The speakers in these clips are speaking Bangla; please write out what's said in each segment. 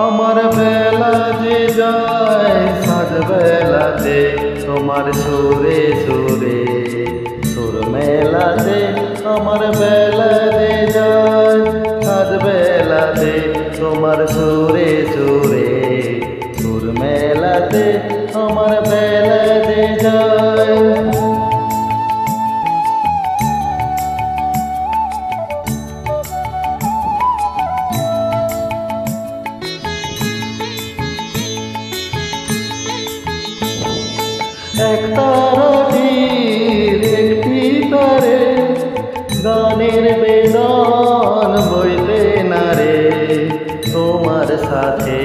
আমার বেলা যে যায় সাজ বেলাতে তোমার সুরে সুরে সুর মেলাতে আমার বেলা যে যায় সাজ বেলাতে তোমার সুরে সুরে সুর মেলাতে আমার বেলা যে যায়। এক তারাটির একটি তারে গানের বেদন বইতে না রে তোমার সাথে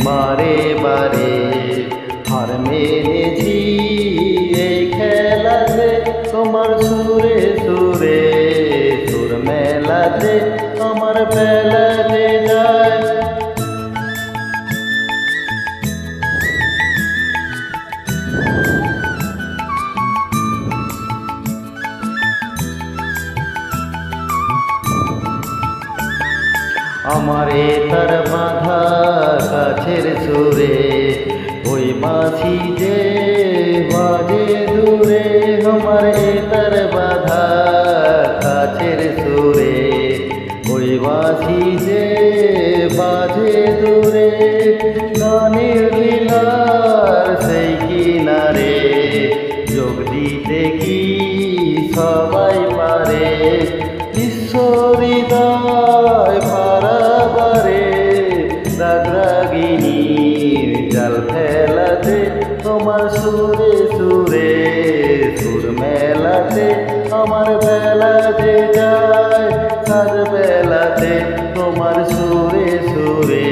বারে বারে হার মেনেছি এই খেলাতে তোমার সুরে সুরে সুর মেলাতে আমার বেলা যে যায়। আমারে তার বাঁধা কাছের সুরে ওই বাঁশি যে বাজে দূরে আমারে তার বাঁধা কাছের সুরে ওই বাঁশি যে বাজে দূরে গানের লীলার সেই কিনারে যোগ দিতে কি সবাই পারে ঈশ্বরিদায় পারাবারে রাগরাগিনী জাল ফেলাতে তোমার সুরে সুরে সুর মেলাতে আমার বেলা যে যায় সাজ বেলাতে তোমার সুরে সুরে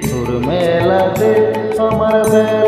সুর মেলাতে আমার বেলা।